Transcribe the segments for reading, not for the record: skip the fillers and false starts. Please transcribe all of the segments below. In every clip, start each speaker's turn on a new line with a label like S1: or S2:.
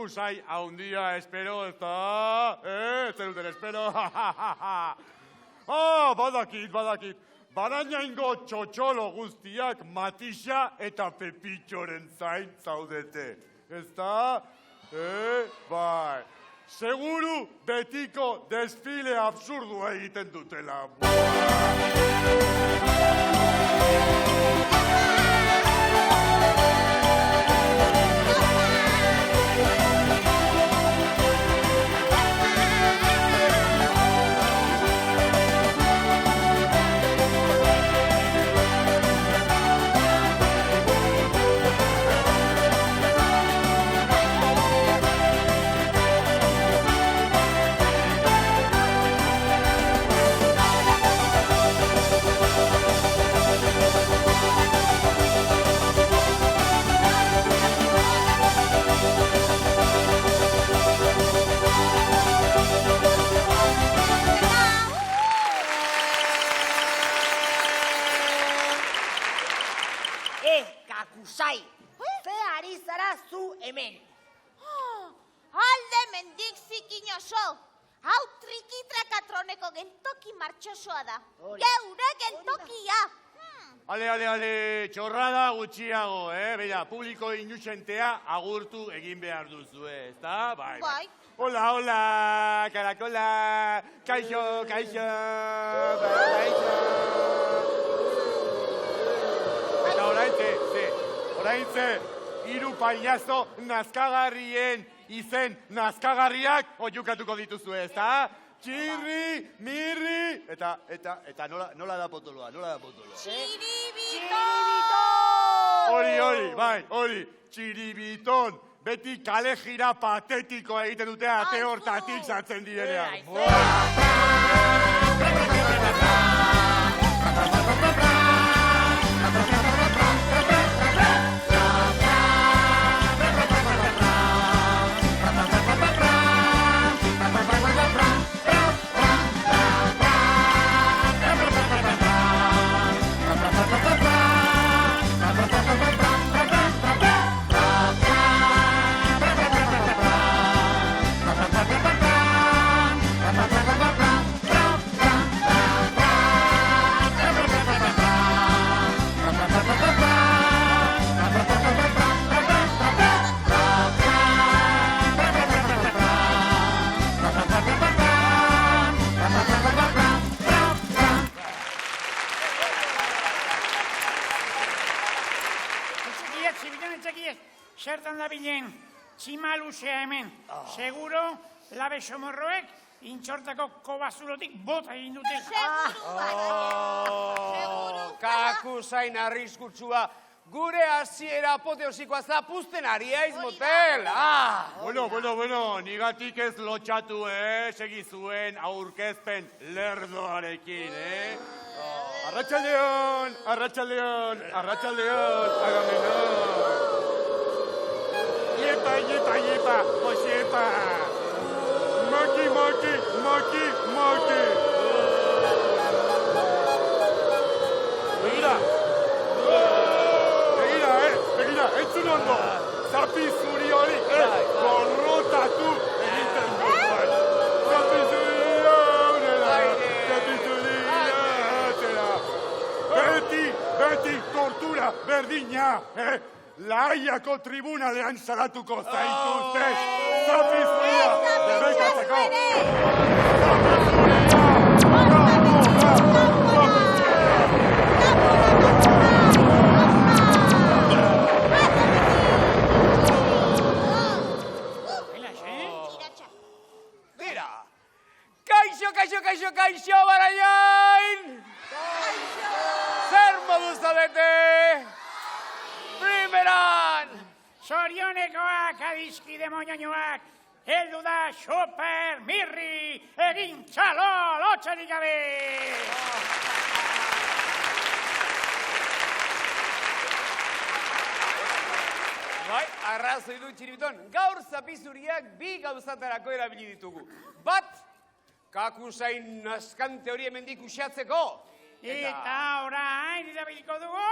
S1: Zai haundia espero, ez da? Zer duten espero? Badakit. Barainaingo txotxolo guztiak Matixa eta Pepitxoren zain zaudete. Ez da? Bai. Seguru betiko desfile absurdua egiten dutela.
S2: Kakusai, ze ari zara zu hemen. Alde mendik zikin oso. Hau trikitrakaatroneko gentoki martxosoa da. Geure gentokia.
S1: Ale, txorrada gutxiago, Beira, publiko inusentea agurtu egin behar duzu, ez da? Bai. Hola, karakola, kaixo. Oraintze, hiru pailazo nazkagarrien izen nazkagarriak oiukatuko dituzu, ez da? Txirri, mirri, eta nola da potoloa?
S2: Txiribiton!
S1: Hori, txiribiton. Beti kale jira patetikoa egiten dute ate hortatik sartzen direnean.
S3: Zertan da bilen, tximaluzea hemen. Seguro, labesomorroek intxortako kobazulotik bota egin dute.
S4: Kakusain arriskutsua. Gure hasiera apoteosikoa zapuzten ari aiz motel.
S1: Bueno, nigatik ez lotxatu, segi zuen aurkezpen lerdoarekin, Arratxaldeon, Agamenon. Iepa, Josepa. Moki. Begira, entzun ondo. Zapi zuri hori, korrotatu egiten dut. Zapi zuri beti tortura berdina, Laiako tribunalean salatuko zaituzte. Zapi zuria, debekatzeko.
S4: Kaixo, Barainain! Zer modu zaudete? Primeran!
S3: Zorionekoak adizkide moñoñoak, heldu da super mirri, egin txalo, lotxarik gabe!
S4: Bai, arrazoi du txiribiton, gaur zapizuriak bi gauzatarako erabili ditugu. Bat, Kakusain naskante hori hemendik uxatzeko.
S3: Eta orain erabiliko dugu,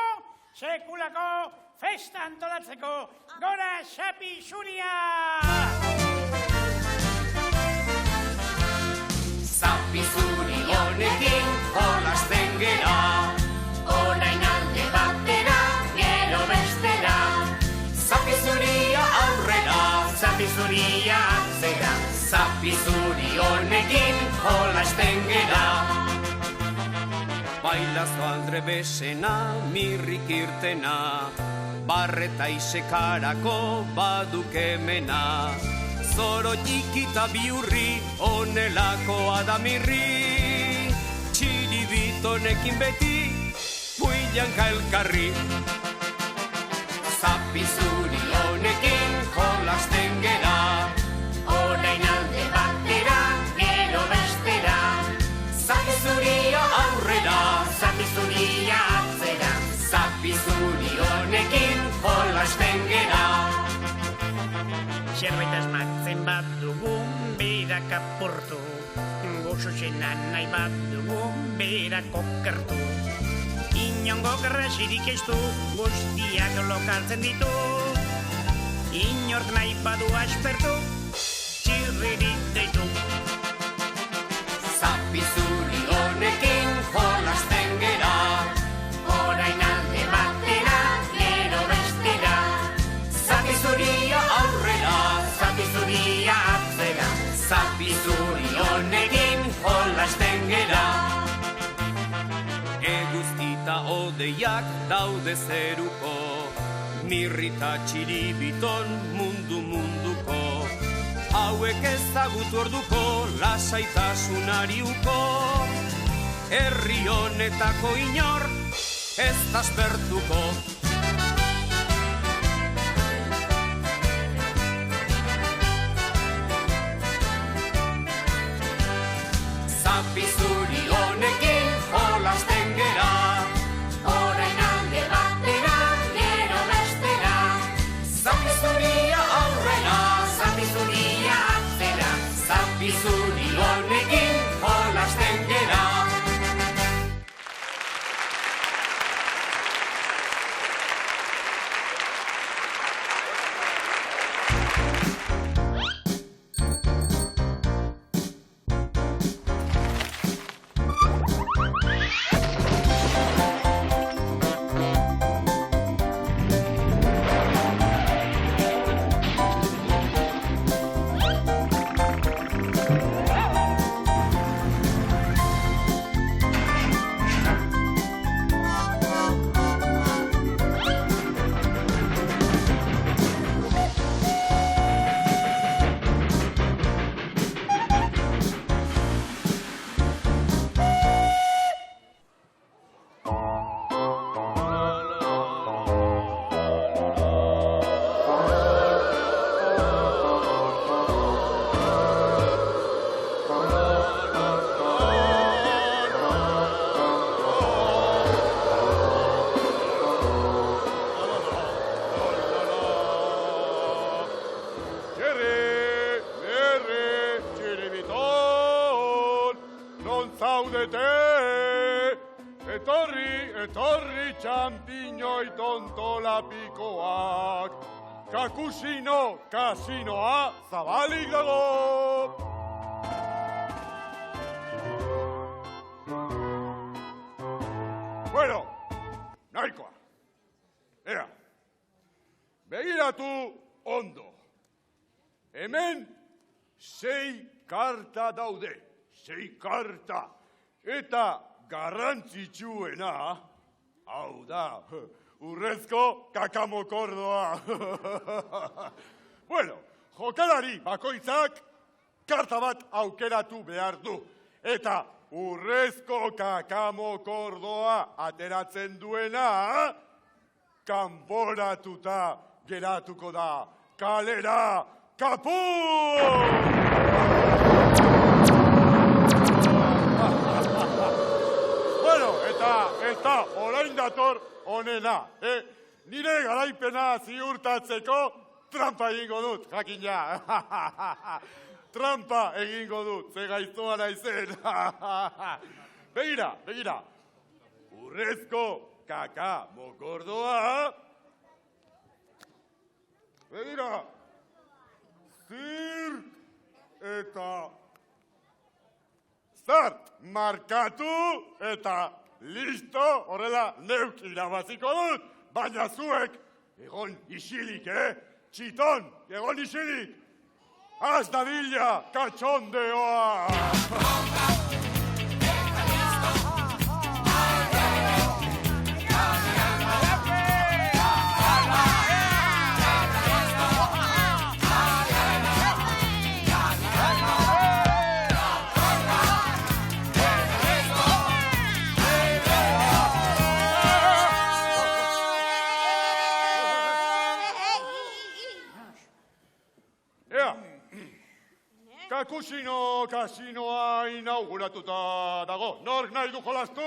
S3: sekulako festa antolatzeko. Gora Zapi Zuria! zuria atzera, zapi zuri honekin jolasten gera.
S5: Bailazo aldre besena, mirrik irtena, barreta isekarako badukemena. Zoro txikita biurri, onelakoa da mirri, txiribitonekin beti, builanka elkarri. Zapi zuri honekin jolasten gera, orain alde batera, gero bestera. Zapi zuria aurrera, zapi zuria atzera, zapi zuri honekin jolasten gera.
S3: Zerbait asmatzen bat dugun, berak apurtu, goxoxenan nahi bat dugun, berak okertu. Inongo gerrasirik ez du, guztiak lokartzen ditu. Inork nahi badu aspertu, txirririk deitu.
S5: Zapi zuri honekin jolasten gera,
S3: Orain alde batera, gero bestera.
S5: zapi zuria aurrera,
S3: Zapi zuria atzera,
S5: zapi zuri honekin jolasten gera. Eguzkita odeiak daude zeruko, mirrita txiribiton munduko. Hauek ezagutu orduko, lasaitasunari uko. Herri honetako inor, ez aspertuko. Zapi zuri honekin jolasten gera,
S3: orain alde batera, gero bestera.
S5: zapi zuria aurrera,
S3: Zapi zuria atzera,
S5: zapi zuri honekin jolasten gera.
S1: Etorri txampiñoi tontola pikoak, kakusino, kasinoa, zabalik dago! Bueno, nahikoa. Ea, begiratu ondo. Hemen 6 karta daude, 6 karta. Eta garrantzitsuena, hau da, urrezko kakamokordoa. Bueno, jokalari bakoitzak karta bat aukeratu behar du. Eta urrezko kakamokordoa ateratzen duena, kanporatuta geratuko da. Kalera, kaput! Bueno, eta orain dator onena, Nire garaipena ziurtatzeko trampa egingo dut, jakina. Trampa egingo dut, ze gaiztoa naizen. Begira. Urrezko kaka mokordoa. Begira. Zirk eta zart markatu eta listo, horrela neuk irabaziko dut, baina zuek egon isilik, Txiton, egon isilik. Az dadila katxondeoa! Kasinoa inauguratuta dago. Nork nahi du jolastu?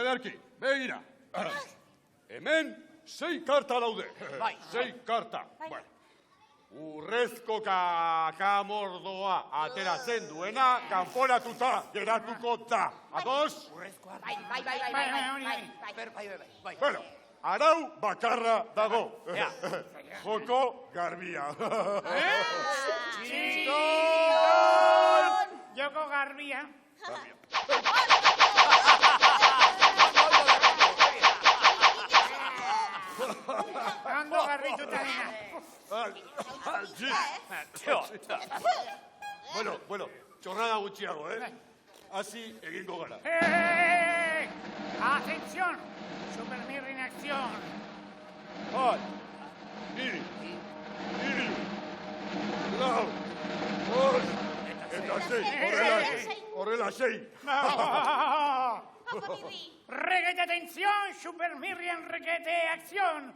S1: Ederki, begira. Hemen 6 karta daude. 6 karta. Urrezko kakamordoa ateratzen duena kanporatuta geratuko da. Ados?
S5: Bai.
S1: Bueno, arau bakarra dago. Joko garbia.
S5: Txidon! Joko garbia. Ondo garbituta dena.
S1: Bueno, txorrada gutxiago, Hasi egingo gara.
S5: Atención! Supermirri en acción.
S1: Bat, hiru, lau, bost, eta 6. Horrela 6.
S5: Reguete, atención, Supermirri en reguete, acción.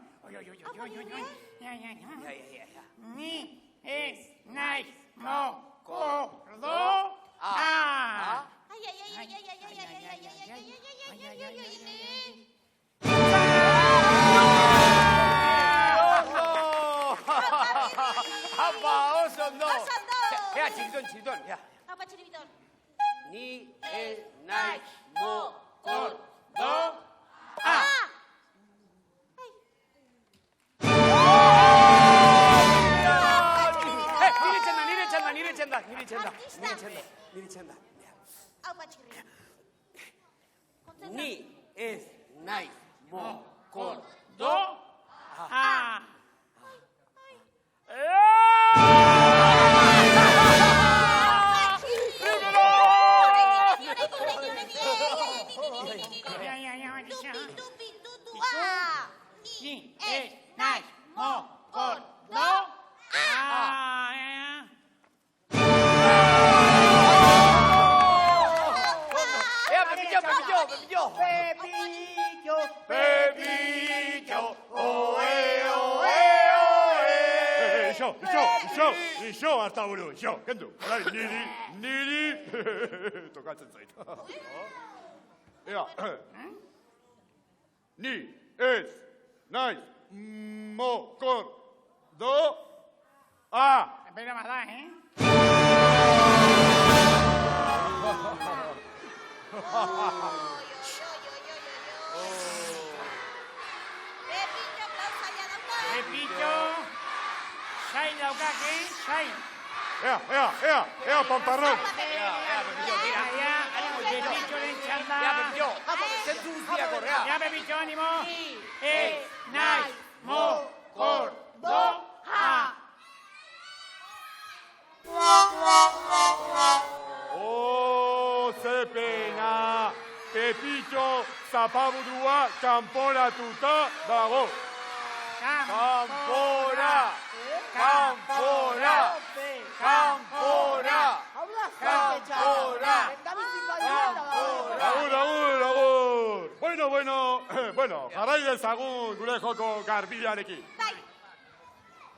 S5: Ni ez naiz mokordo.
S4: Apa, oso ondo. Ea, txiriton, ea.
S2: Apa, txiriton.
S4: Ni ez naiz mokordo. Nire txanda.
S2: Apa, txiriton.
S4: Ni ez naiz mokordo.
S5: Ni ez naiz mokordo.
S4: Pepillo,
S1: Ixo, hartaburu, ixo, kendu. Niri, tokatzen zait. Ea, ni ez naiz mokordo.
S5: Bera bada, Pepillo, sai daukake, sai.
S1: Ea, pamparrón.
S5: Pepilloren txanda.
S4: Pepillo, zentzu guztia korrea.
S5: Pepillo, animo. Ez naiz mokordo.
S1: Ze pena. Pepillo zapaburua kanporatuta dago. Kanpora! Agur! Bueno, jarrai dezagun gure joko garbiarekin.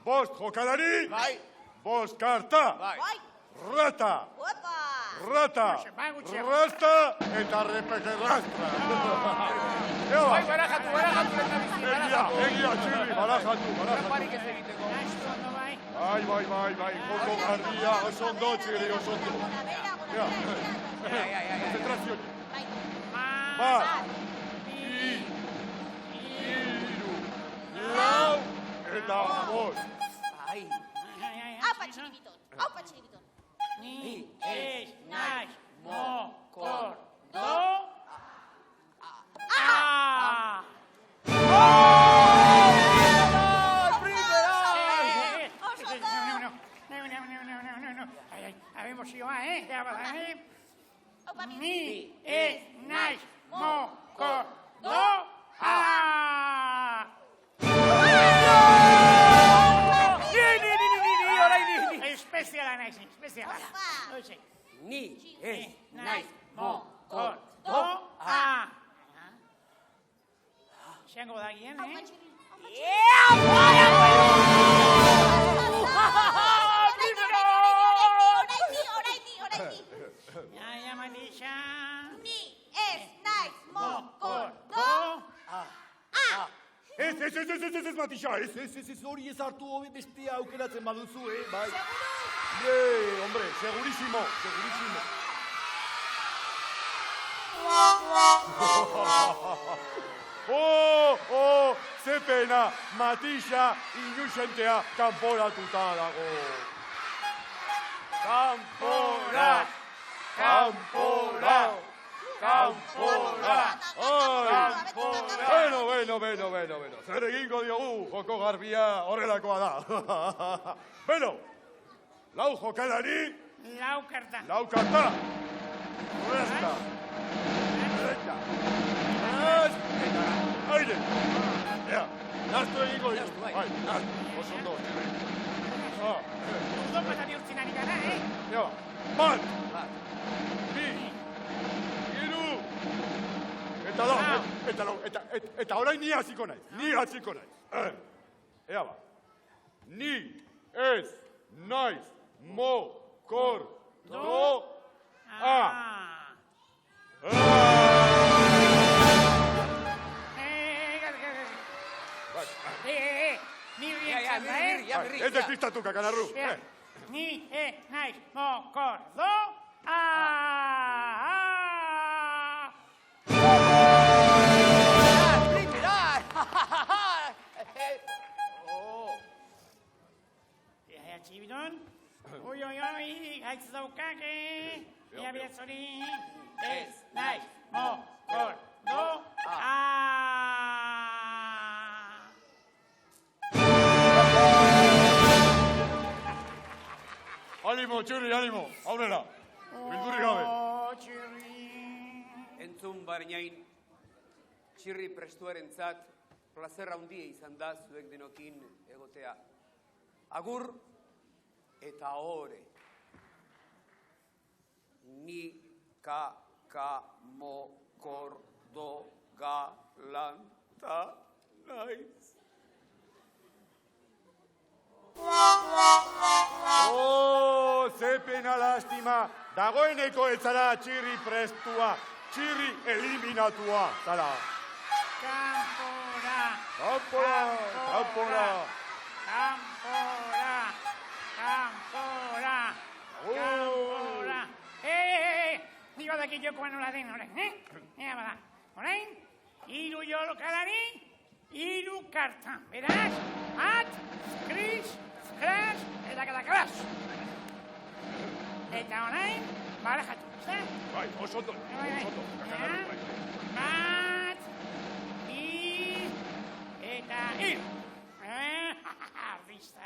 S1: Bost jokalari, bost karta, rata, eta repeke rastra.
S4: Bai, barajatu,
S1: Egia, txirri, barajatu.
S4: Barik ez egiteko.
S1: Bai, joko garbia, oso ondo, txirri, oso ondo. Konzentrazio. Bat, hiru, lau, eta bost.
S2: Apa, txiriton.
S5: Ni ez naiz mokordo. emozioa, ea bada,
S2: Opa,
S5: Ni ez naiz mokordoa.
S4: Ni, orain ni.
S5: Espeziala naiz, espeziala.
S2: Opa.
S5: Hoxe.
S4: Ni ez naiz
S5: mokordoa. Xango dagien,
S2: Opa, txirri. Orain.
S5: Ja, Matisa.
S2: Ni ez naiz mokordoa.
S1: Ez, Matisa, ez, hori ez hartu hobi bestia aukeratzen baduzu, bai. Hombre, segurísimo. Ze pena, Matisa inusentea kanporatuta dago. Kanpora! Bueno. Zer egingo diogu, joko garbia horrelakoa da. Bueno, lau jokalari,
S5: Lau karta.
S1: lau karta. Horrezta. Derecha. Aire. Ea, naztu egingo diogu. Bai, naztu. Oso ondo.
S5: Udo pata bihurtzen ari gara,
S1: Ea, bat. Bi. Hiru. Eta orain ni hasiko naiz. Ea ba. Ni ez naiz mokordoa.
S5: Mirri.
S1: Ez despistatu, kakanarru.
S5: Ni ez naiz mokordoa. Txibidon, oi, gaitz daukake, ea biatzori, ez naiz mokordoa.
S1: Animo, txirri, animo, aurrera. Bildurri gabe.
S5: Txirri.
S4: Entzun barinain, txirri prestuarentzat plazer handia izan da zuek denokin egotea. Agur eta ohore. Ni mokordo galanta naiz.
S1: Ze pena lastima. Dagoeneko ez zara txirri prestua, txirri eliminatua, zara. Kanpora.
S5: Nik badakit jokoa nola den orain, Ea bada, orain, 3 jokalari, 3 karta. Beraz, bat, skris, skras, eta kadakras. Eta orain, barajatu,
S1: Bai, oso ondo.
S5: Bat, bi, eta hiru. Artista,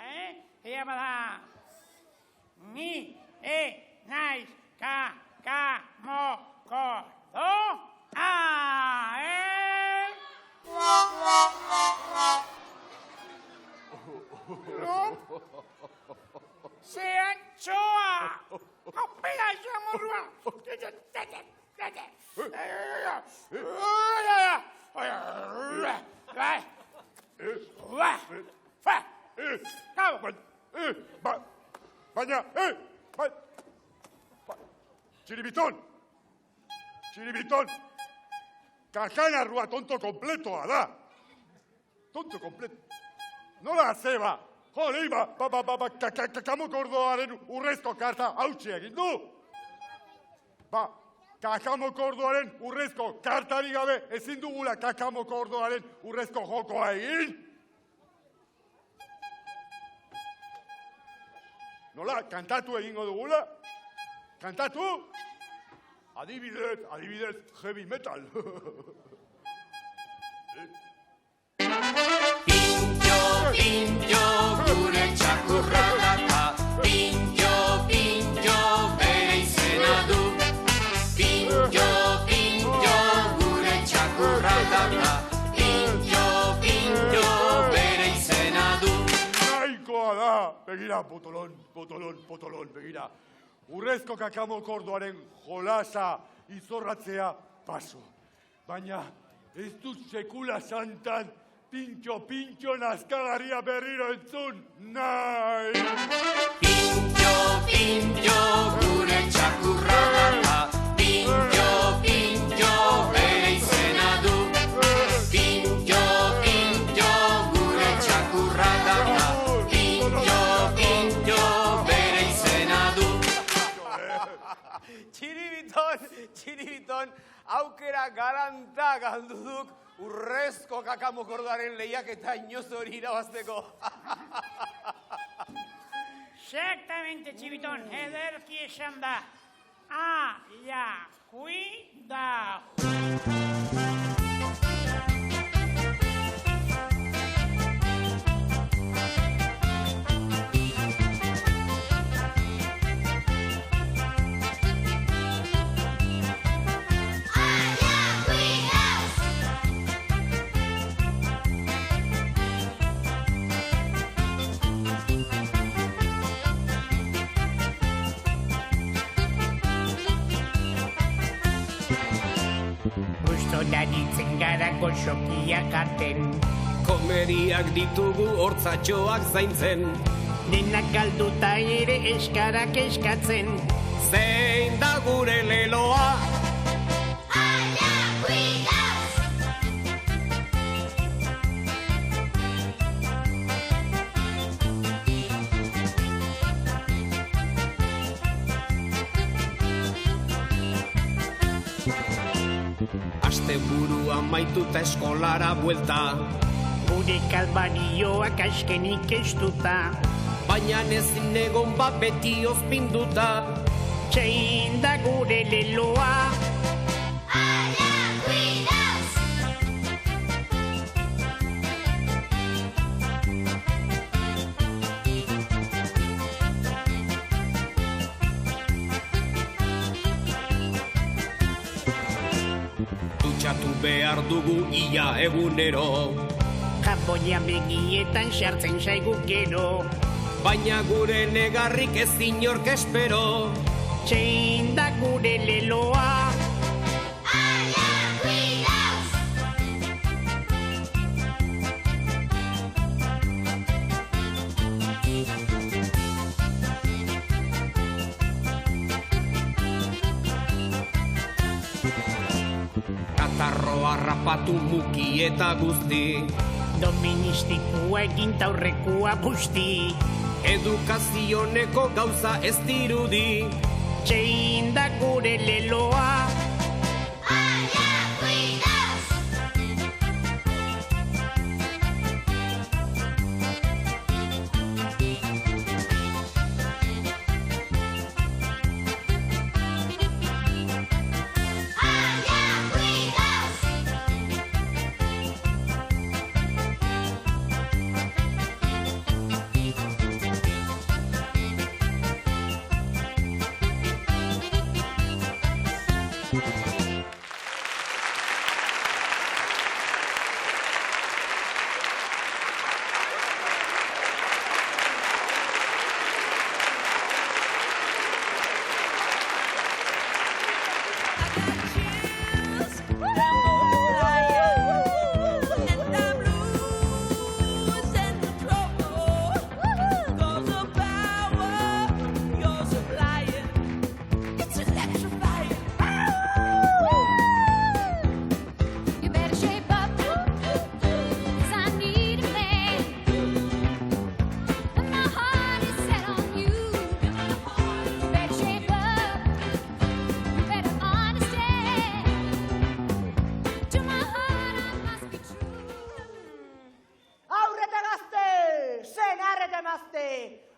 S5: Ea bada. Ni naiz mokordoa. Se antxoa! Hopera, xamorrua!
S1: Baina, Txiribiton, kakanarrua tonto kompletoa da. Tonto kompleto. Nola zeba? Jo, lehi kakamokordoaren urrezko karta hautsi egin du. Kakamokordoaren urrezko kartari gabe ezin dugula kakamokordoaren urrezko jokoa egin. Nola, kantatu egingo dugula? Kantatu? Adibidez, heavy metal.
S3: Pintxo, gure txakurra data. Pintxo,
S1: begira, potolon, begira. Urrezko kakamokordoaren jolasa izorratzea paso. Baina ez dut sekula santan pintxo nazkagarria berriro entzun nahi.
S3: Pintxo, gure txakurra da. Pintxo, bere izena du. Pintxo, gure txakurra da. Pintxo, bere izena du.
S4: Txiribiton, aukera garanta galdu duk urrezko kakamokordoaren lehiaketa inoz hori irabazteko.
S5: Exactamente, Txibitón, ederki esan da. Cuidao. Daritzen gara goxokiak aten.
S6: Komeriak ditugu hortzatxoak zaintzen.
S5: Denak galduta ere eskarak eskatzen.
S6: Zein da gure leloa? Asteburu amaituta eskolara buelta.
S5: Gure kalbarioak askenik estuta.
S6: Baina ezin egon bat beti ozpinduta.
S5: Zein da gure leloa?
S6: Dutxatu behar dugu ia egunero.
S5: Jaboia begietan sartzen zaigu gero.
S6: Baina gure negarrik ez inork espero.
S5: Zein da gure leloa?
S6: Katarroa rapatu muki eta guzti.
S5: Doministikua egin taurrekua busti.
S6: Edukazioneko gauza ez dirudi.
S5: Zein da gure leloa?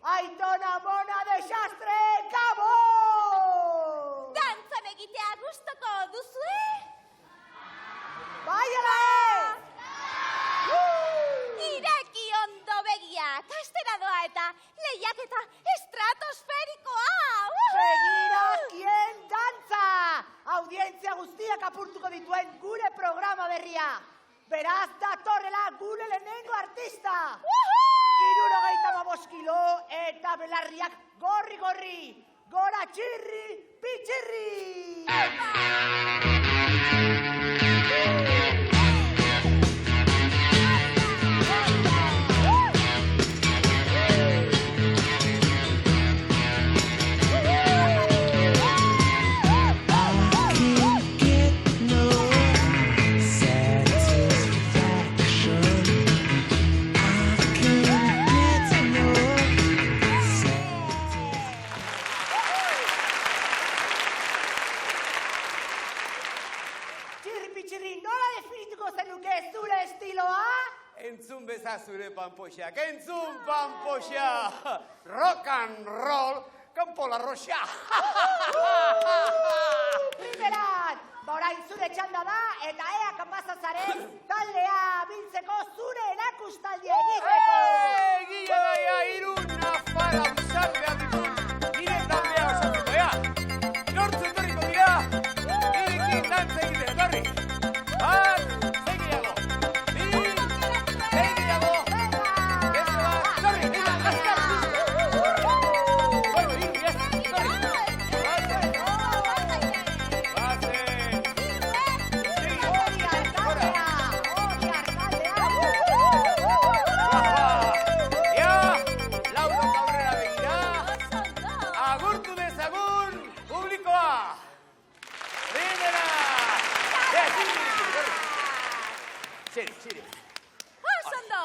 S7: Aitona Mona desastre, kabo!
S2: Dantzan egitea gustoko duzue?
S7: Bai, ala
S2: Ireki ondo begiak, astera doa eta lehiaketa estratosferikoa!
S7: Seguirazkien dantza! Audientzia guztiak apurtuko dituen gure programa berria. Beraz datorrela gure lehenengo artista. 75 kilo eta belarriak gorri-gorri. Gora txirri, pitxirri!
S4: Entzun beza zure panpoxak, entzun panpoxa! Rock and roll, kanpo la roxa!
S7: Primeran, orain zure txanda da, eta ea kapazazaren taldea biltzeko zure erakustaldia egiteko!
S4: Gila daia, iru nafara usar behar ditu, nire taldea osatzeko, ea! Nortzu etorriko dira, nirekin dantza egite, etorri! Bat, segiago!
S2: Osondo,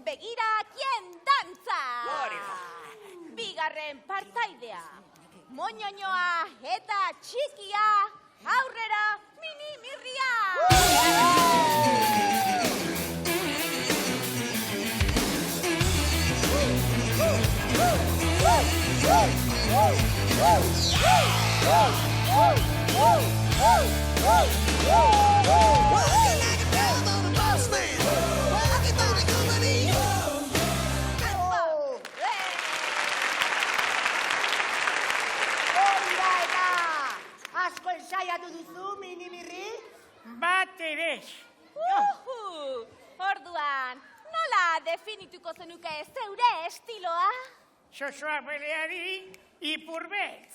S2: begira kien dantza! Bigarren partaidea, moñoñoa eta txikia, aurrera mini-mirria!
S7: Asko ensaiatu duzu, mini-mirri?
S5: Bat ere.
S2: Orduan, nola definituko zenuke zeure estiloa?
S5: Xoxoa beleari ipurbeltz.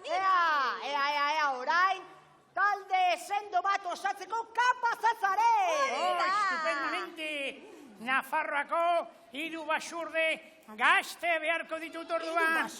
S7: Ea, orain, talde sendo bat osatzeko kapazatzaren!
S5: Estupendamente! Nafarroako hiru basurde gazte beharko ditut orduan.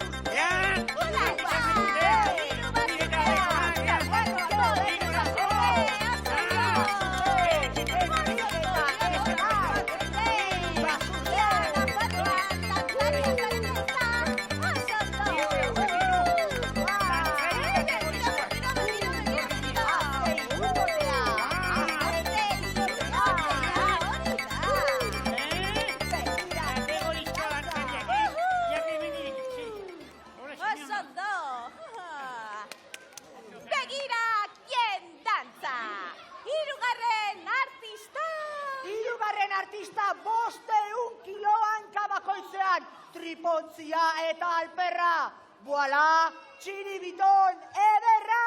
S7: Artista 500 kiloan kabakoitzean, tripontzia eta alperra. Voila, txiribiton ederra!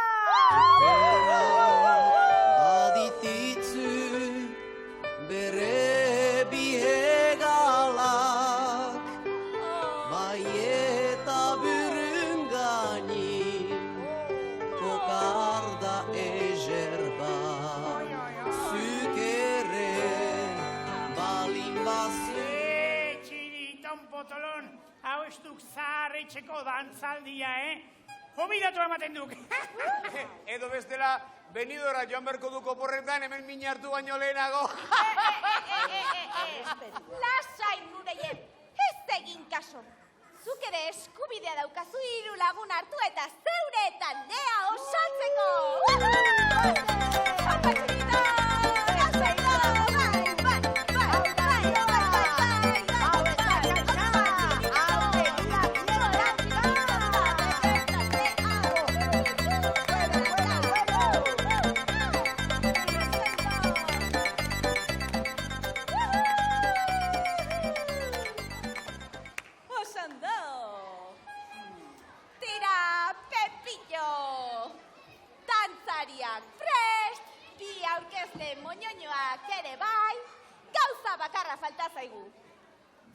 S6: Badititzu bere biegalak, bai eta burun gani, kokarda ejerba, zukere balin bazu.
S5: Txiriton potolon, hau ez duk zaharretxeko dantzaldia, Hobidatu ematen duk.
S4: Edo bestela, benidora joan berko duko porretan, hemen min hartu baino lehenago.
S2: Lasai nureien, ez egin kaso. Zuk ere eskubidea daukazu 3 lagun hartu eta zeure taldea osatzeko.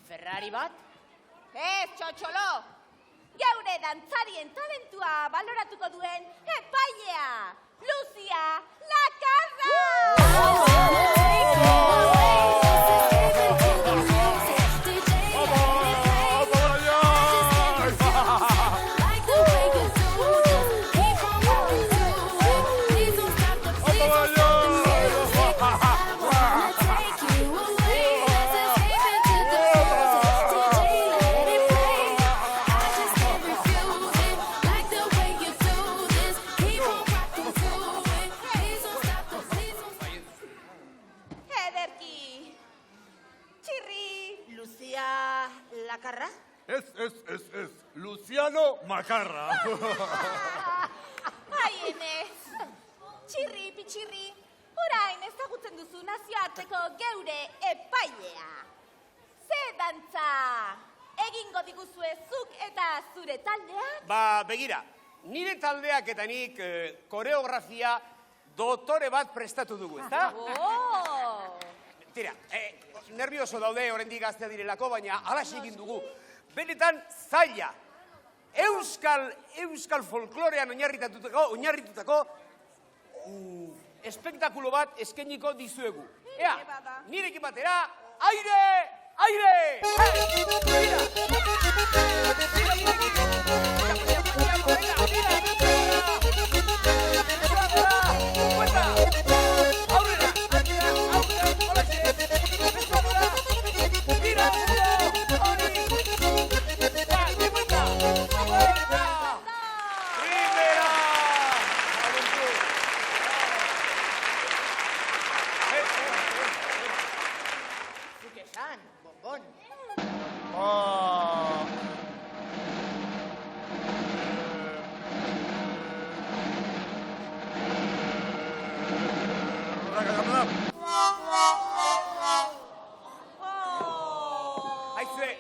S7: Ferrari bat,
S2: Ez, txotxolo. Geure dantzarien talentua baloratuko duen epailea. Lucia Lakarra!
S7: Lucia Lakarra?
S1: Ez. Luciano Makarra.
S2: Ai, Enez. Txirri, pitxirri. Orain ezagutzen duzu nazioarteko geure epailea. Ze dantza egingo diguzue zuk eta zure taldeak?
S4: Ba, begira, nire taldeak eta nik koreografia dotore bat prestatu dugu, ezta?
S2: Oh!
S4: Tira, nervioso daude oraindik gaztea direlako, baina alaxe egin dugu. Benetan zaila. Euskal folklorean oinarritutako espektakulo bat eskainiko dizuegu. Ea, nirekin batera, aire!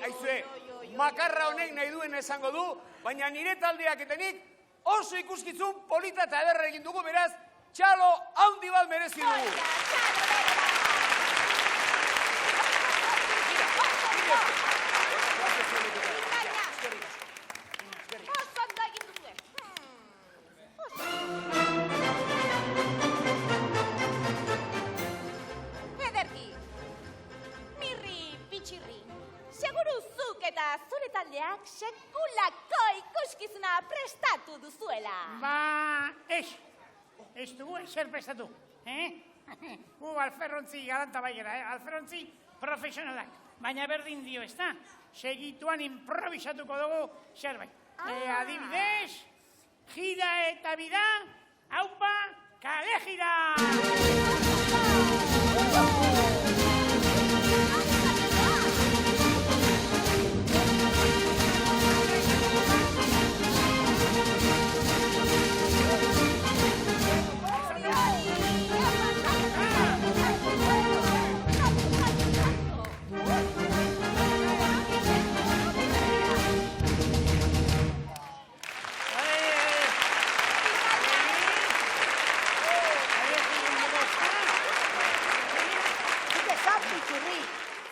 S4: Aizue, Makarra honek nahi duen esango du, baina nire taldeak etenik oso ikuskizun polita eta ederra egin dugu, beraz, txalo handi bat merezi dugu.
S2: Ederki, mirri, pitxirri, seguru zuk eta zure taldeak sekulako ikuskizuna prestatu duzuela.
S5: Ba, ez dugu ezer prestatu, Gu alferrontzi galanta baiera, alferrontzi profesionalak. Baina berdin dio, ez da? Segituan improvisatuko dugu zerbait. Adibidez, gira eta bida, haupa, kale gira!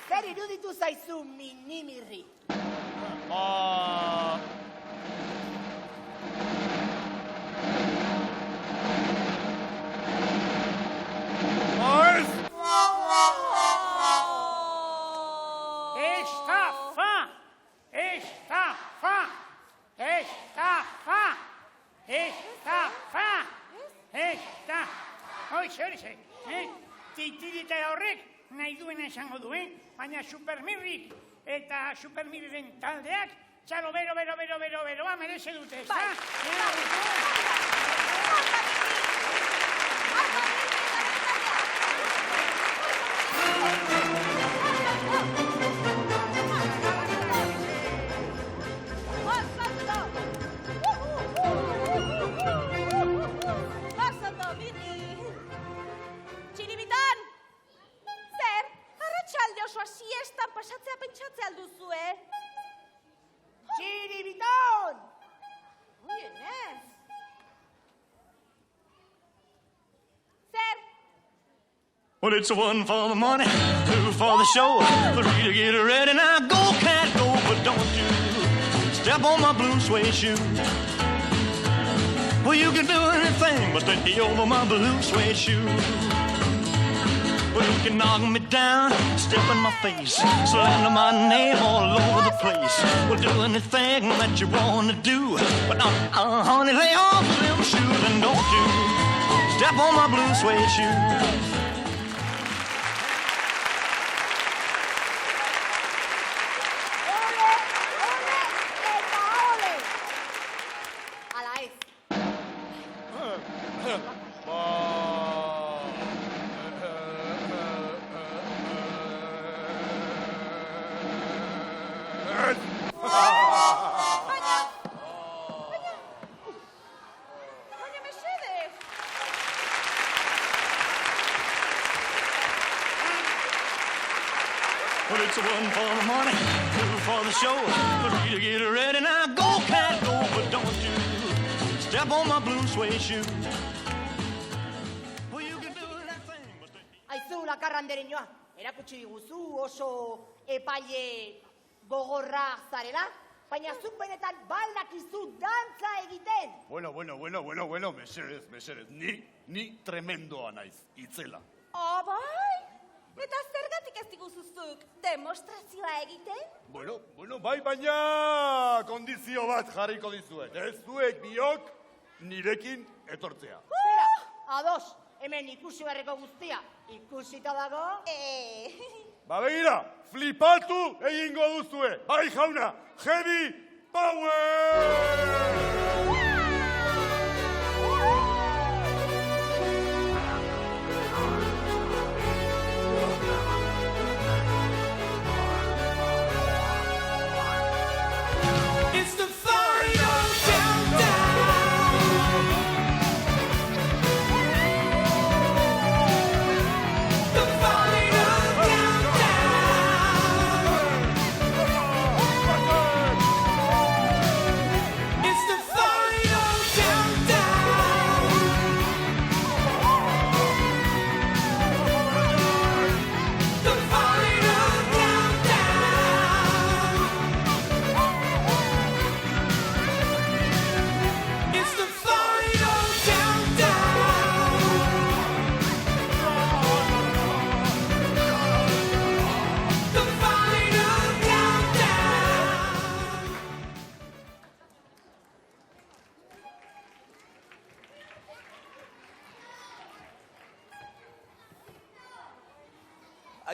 S7: Zer iruditu zaizu minimirri?
S5: Titirita horrek nahi duena esango du, baina Supermirrik eta Supermirren taldeak txalo beroa mereze dute, ez da?
S2: Siestan pasatzea pentsatzea alduzue.
S7: Txiribiton!
S2: Uienez. Zer?
S8: Well, it's one for the money, two for the show, three to get ready. Now go, cat, go, but don't you step on my blue suede shoe. Well, you can do anything but stay over my blue suede shoe. Well, you can knock me down, step in my face, slander my name all over the place. Well, do anything that you want to do, but honey, lay off them shoes and don't you step on my blue suede shoe. Well, it's one for the money, two for the show, three to get ready. Now go, cat, go, but don't you step on my blue suede shoe. Well, you can do that thing, but
S7: Aizu, lakarrandereñoa, erakutsi diguzu oso epaile gogorra zarela, baina zuk benetan baldakizu dantza egiten.
S1: Bueno, mesedez, ni tremendoa naiz, itzela.
S2: Bai? Eta zergatik ez diguzuzuk demostrazioa egiten?
S1: Bueno, bai, baina kondizio bat jarriko dizuet. Ez zuek biok nirekin etortzea.
S7: Zera, ados, hemen ikusi beharreko guztia, ikusita dago.
S1: Ba begira, flipatu egingo duzue. Bai, jauna, heavy power!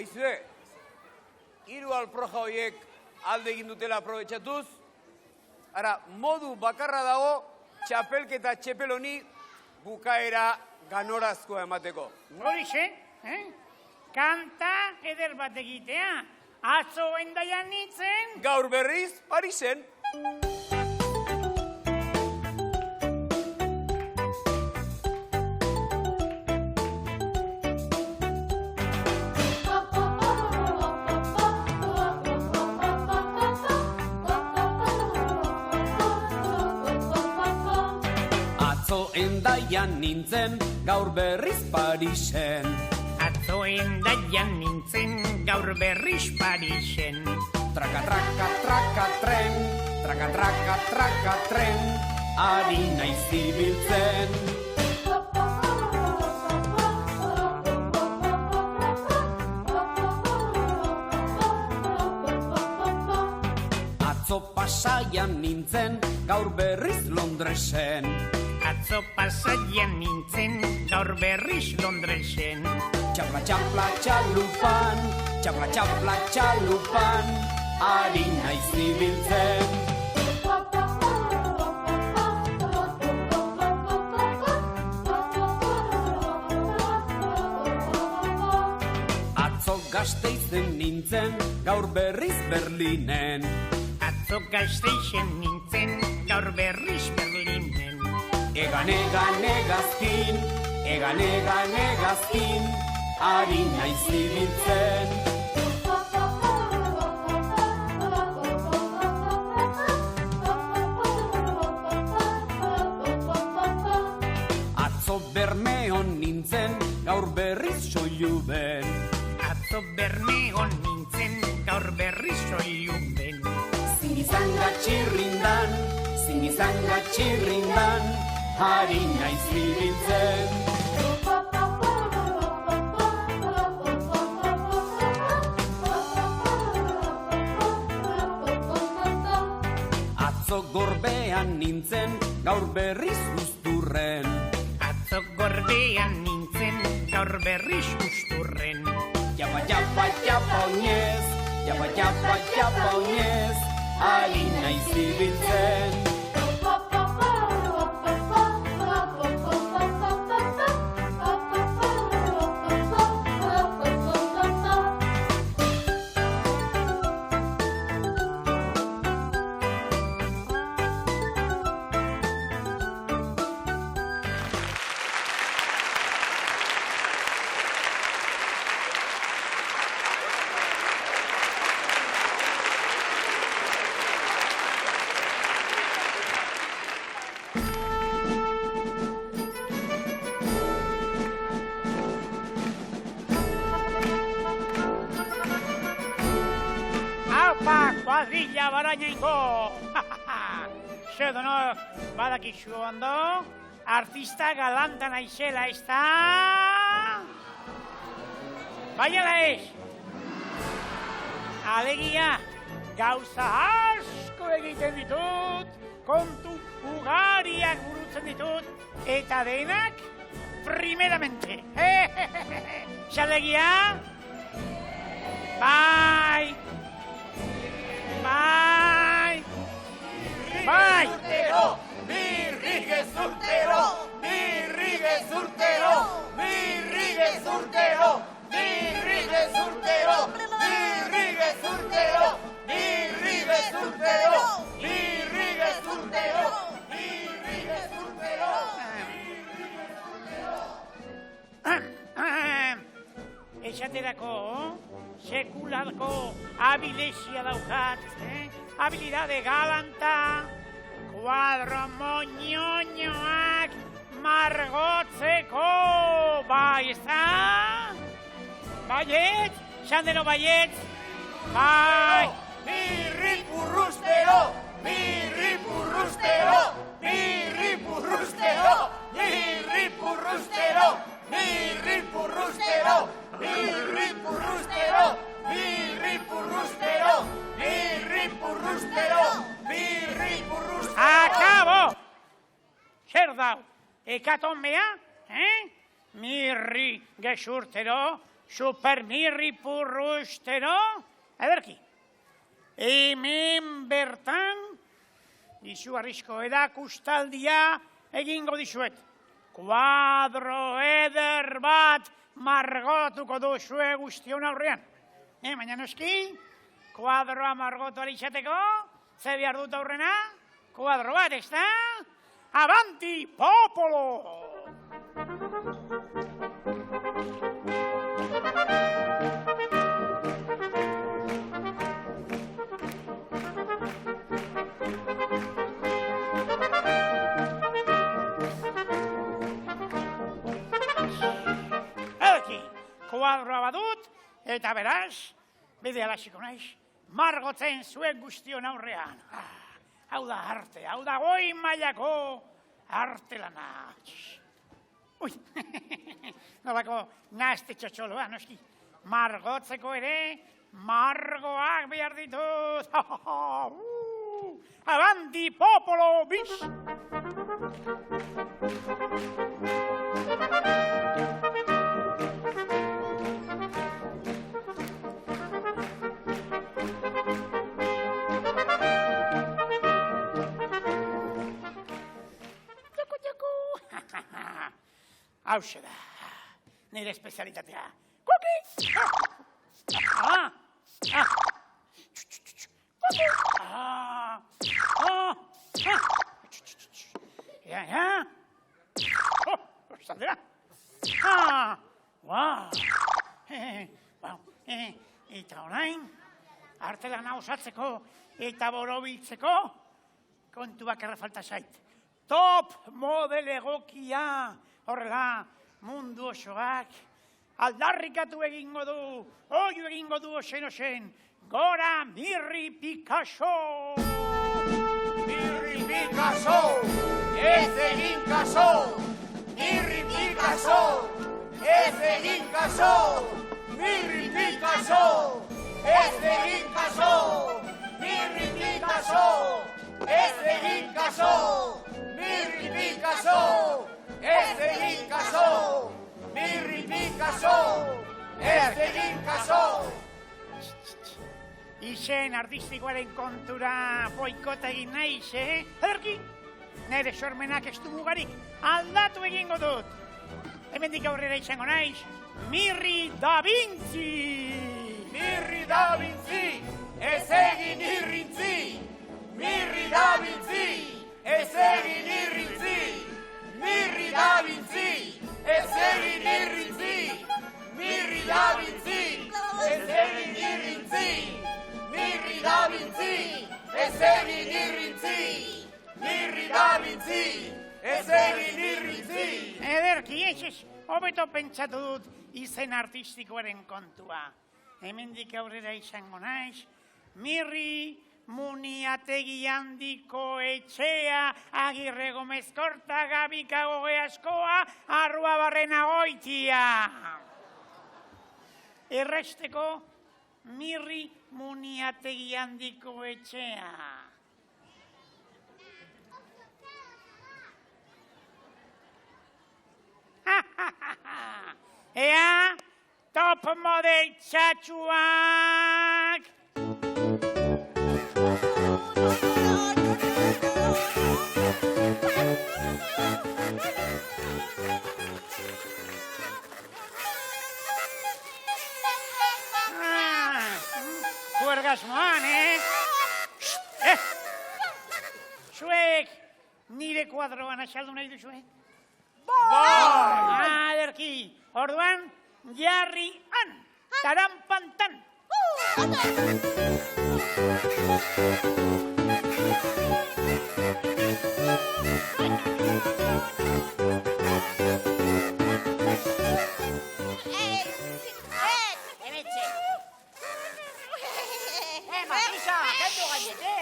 S4: Aizue, hiru alproja horiek alde egin dutela aprobetxatuz, ara, modu bakarra dago txapelketa txepel honi bukaera ganorazkoa emateko.
S5: Horixe, kanta eder bat egitea, atzo Hendaian nintzen.
S4: Gaur berriz, Parisen.
S6: Hendaian nintzen, gaur berriz Parisen.
S5: Atzo Hendaian nintzen, gaur berriz Parisen.
S6: Traka, traka, traka, tren, traka, traka, traka, tren, ari naiz ibiltzen. Atzo Pasaian nintzen, gaur berriz Londresen.
S5: Atzo Pasaian nintzen, gaur berriz Londresen.
S6: Txapla, txapla, txalupan, txapla, txapla, txalupan, ari naiz ibiltzen. Atzo Gasteizen nintzen, gaur berriz Berlinen.
S5: Atzo Gasteizen nintzen, gaur berriz Berlinen.
S6: Egan, egan, egazkin, egan, egan, egazkin, ari naiz ibiltzen. Atzo Bermeon nintzen, gaur berriz Soiluben.
S5: Atzo Bermeon nintzen, gaur berriz Soiluben.
S6: Zingizanga txirrinda, izanga txirrindan, ari naiz ibiltzen. Atzo gorbean nintzen, gaur berriz guzturren.
S5: Atzo gorbean nintzen, gaur berriz guzturren.
S6: Japa, japa, japa oinez, japa, japa, japa oinez, ari naiz ibiltzen.
S5: Kuadrilla barainaingo! Zedonok badakizu ondo, artista galanta naizela, ez da? Baiala ez! Alegia, gauza asko egiten ditut, kontu ugariak burutzen ditut, eta denak primeramente. Xalegia? Bai! Bai! Bai!
S1: Birri gezurtero! Birri gezurtero! Birri gezurtero! Birri gezurtero! Birri gezurtero! Birri gezurtero! Birri gezurtero! Birri gezurtero!
S5: Esaterako, sekularko habilizia daukat, habilidade galanta, kuadro moñoñoak margotzeko, bai, ez da? Baiet, xandero baiet, bai!
S1: Birri purrustero! Birri purrustero! Birri purrustero! Birri purrustero! Birri purrustero! Birri purrustero! Birri purrustero! Birri purrustero! Birri purrustero!
S5: Akabo! Zer dau, ekatomea, Mirri gezurtero, supermirri purrustero, ederki. Hemen bertan, izugarrizko edakustaldia egingo dizuet. Kuadro eder bat margotuko duzue guztion aurrean. Baina noski, kuadroa margotu alizateko, ze behar dut aurrena? Kuadro bat, ez da? Avanti, popolo! Kuadroa badut, eta beraz, bide alasiko naiz, margotzen zuen guztion aurrean. Hau da arte, hau da goi mailako arte lana. Ui, nolako nazte txotxoloa, noski. Margotzeko ere, margoak behar ditut. Avanti, popolo, bis! Hauxe da, nire espezialitatea. Kuki! Zaldera? Eta orain, artelana osatzeko eta borobiltzeko, kontu bakarra falta zait. Top model egokia, horrela, mundu osoak, aldarrikatu egingo du, oio egingo du osen, gora Mirri Picasso! Mirri
S4: Picasso! Ez egin kaso! Mirri Picasso! Ez egin kaso! Mirri Picasso! Ez egin kaso! Mirri Picasso! Ez egin kaso! Mirri Picasso! Ez egin kaso! Mirri Picasso! Ez egin kaso!
S5: Izen artistikoaren kontura boikota egin naiz, Ederki, nire sormenak ez du mugarik, aldatu egingo dut. Hemendik aurrera izango naiz, Mirri da Vinci!
S4: Mirri da Vinci! Ez egin irrintzi! Mirri da Vinci! Ez egin irrintzi! Mirri da Vinci! Ez egin irrintzi! Mirri da Vinci! Ez egin irrintzi! Mirri da Vinci! Ez egin irrintzi! Mirri da Vinci! Ez egin irrintzi!
S5: Ederki, ez, hobeto pentsatu dut izen artistikoaren kontua. Hemendik aurrera izango naiz, Mirri Muniategi handiko etxea, Agirre Gomez Korta, Gabika Gogeaskoa, Arrua Barrena Goitia. Erresteko, Mirri Muniategi handiko etxea. Ea, top model txatxuak! Juergasmoan, Zuek, nire kuadroan asaldu nahi duzue?
S4: Bai!
S5: Ederki, orduan, jarri han, tarampantan.
S7: Hemetxe. Matisa, kendu gainete.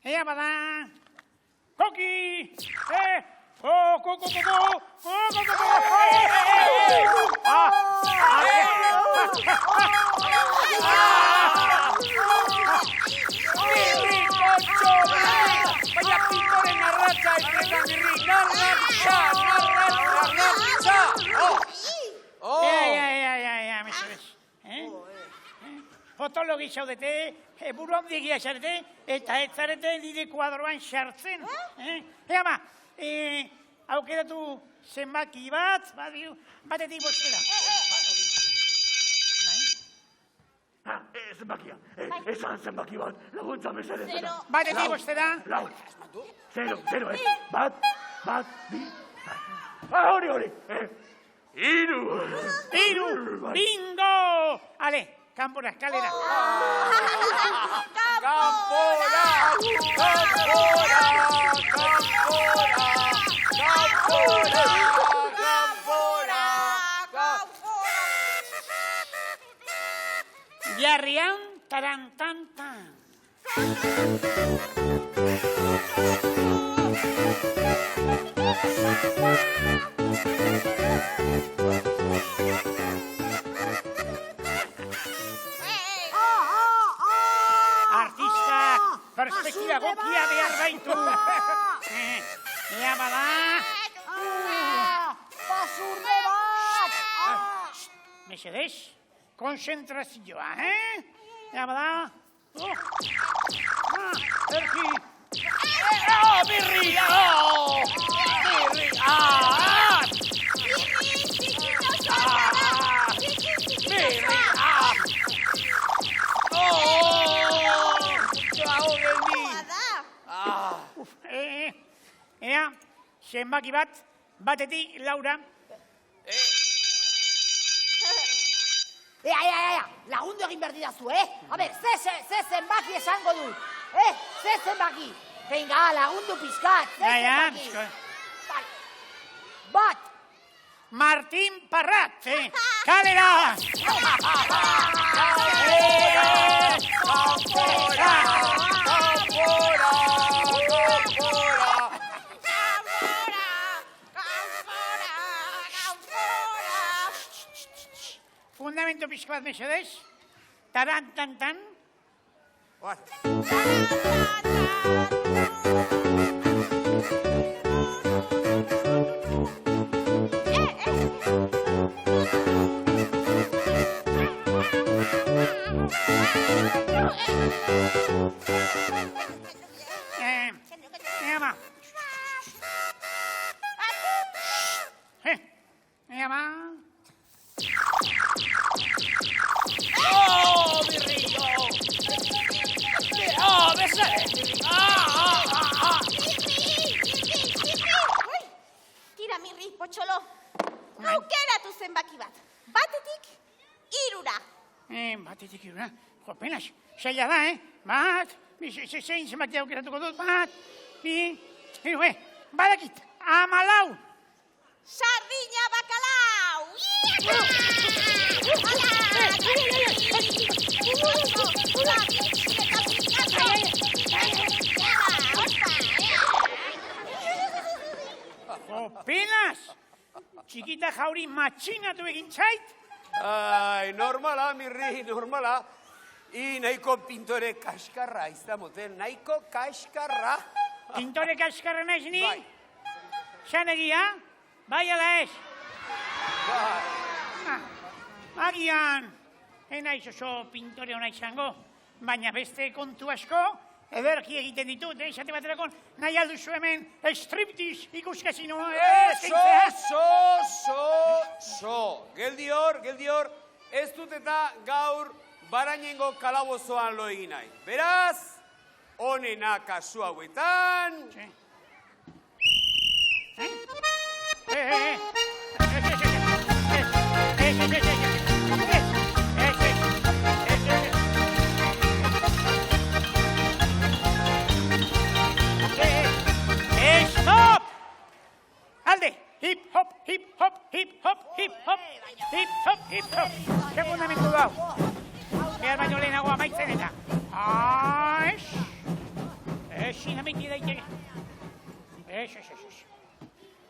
S5: Ea bada, koki!
S4: Mirri Kontxo! Baina pintoren narratza estreka Mirri! Narratza!
S5: Ea, mesedez. Fotologi zaudete, buru handigia zarete, eta ez zarete nire kuadroan sartzen. Ea ma, aukeratu zenbaki bat, batetik bostera.
S1: Zenbakia, esan zenbaki bat, laguntza mesedez.
S5: Batetik bostera.
S1: Lau. Zero, bat, bi. Hori. Iru,
S5: bingo! Ale, kanpora, kalera. Jarrian, tarantantan. Artistak perspektiba gokia behar baitu. Ea bada.
S7: Basurre bat!
S5: Mesedez, konzentrazioa, Ea bada. Erki. Birri! Ea, zenbaki bat, batetik, Laura.
S7: Ea, lagundu egin behar didazu, A ber, ze zenbaki esango dut, ze zenbaki. Venga, lagundu pizkat, ze zenbaki. Bat.
S5: Martín Parrat, kalera! momentito pixka bat mesedez. Tarantantan. Llama. Llama.
S4: ¡Oh, mi río! ¡Oh, besare!
S2: Tira, Mirri, potxolo. Aukeratu zenbaki bat. Batetik, 3ra.
S5: Batetik 3ra. Jo, penas, zaila da, Bat, zein zenbaki aukeratuko dut, bat, bi, 3, badakit, 14.
S2: Sardina bakalau!
S5: Penas! Txikita jauri matxinatu egin zait?
S4: Ai, normala, Mirri, normala. Nahiko pintore kaskarra, izta moten, nahiko kaskarra.
S5: Pintore kaskarra naiz ni?
S4: Bai.
S5: Zan egia? Bai ala ez? Agian, naiz oso pintore hona izango, baina beste kontu asko, ederki egiten ditut, esate baterakon, nahi alduzu hemen striptiz ikuskazino.
S4: Geldi hor, ez dut eta gaur Barainengo kalabozoan lo egin nahi. Beraz, onena kasu hauetan...
S5: Stop! Alde! Hip hop, hip hop, hip hop, hip hop, hip hop, hip hop. Segundamentu dau. Behar baino lehenago amaitzen eta. Ezin amaitu daiteke. Ez.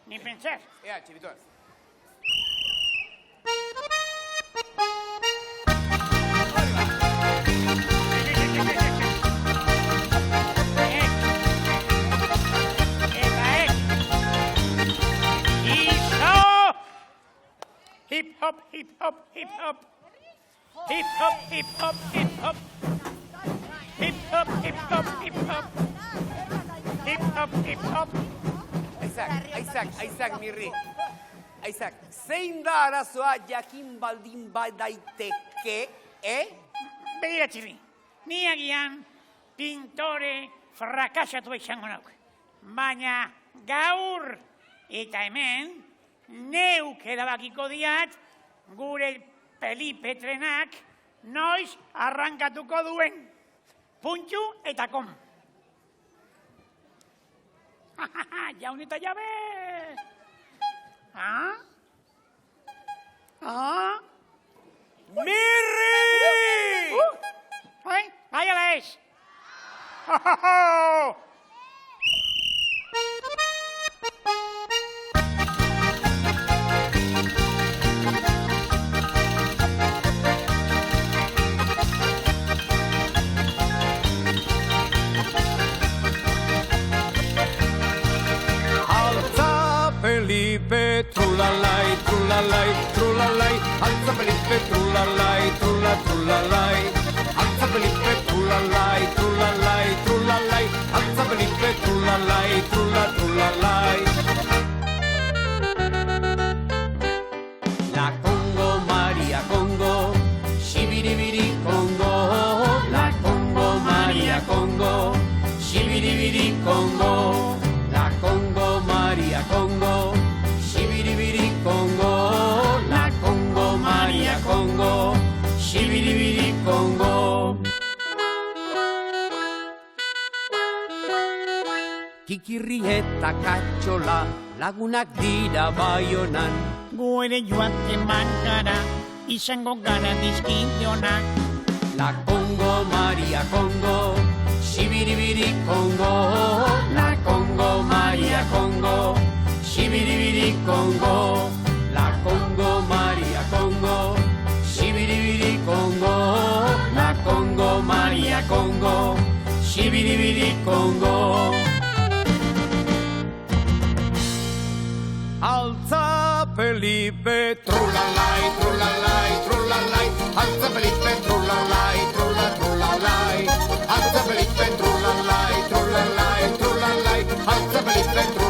S5: Ni pentsar.
S4: Ea, txibitoaz.
S5: Hip hop, hip hop, hip hop. Hip hop, hip hop, hip hop. Hip hop, hip hop, hip hop. Hip hop, hip hop.
S4: Aizak, Mirri. Aizak, zein da arazoa jakin baldin badaiteke,
S5: Begira, Txirri, ni agian pintore frakasatu izango nauk. Baina gaur eta hemen neuk erabakiko diat gure pelipetrenak noiz arrankatuko duen. Puntxu eta kom. Jaun eta jabe!
S4: Mirri!
S5: Bai ala ez!
S6: Felipe, trulalai, trulalai, trulalai, alza Felipe, trulalai, trulalai, alza Felipe, trulalai, trulalai, trulalai, alza Felipe, trulalai, trulalai. La Congo, María Congo, shibiribiri Congo, la Congo, María Congo, shibiribiri Congo, la Congo, María Congo, shibiribiri Congo, la Congo, María Congo, shibiribiri Congo. Kikirri eta katxola lagunak dira Baionan.
S5: Gu ere joaten bagara, izango gara dizkideonak.
S6: La Congo, María Congo, shibiribiri Congo, la Congo, María Congo, shibiribiri Congo, la Congo, María Congo, shibiribiri egongo. Altza Felipe, trulalai, trulalai, trulalai, Altza Felipe, trulalai, trulalai, Altza Felipe, trulalai, trulalai, trulalai, Altza Felipe, trulalai.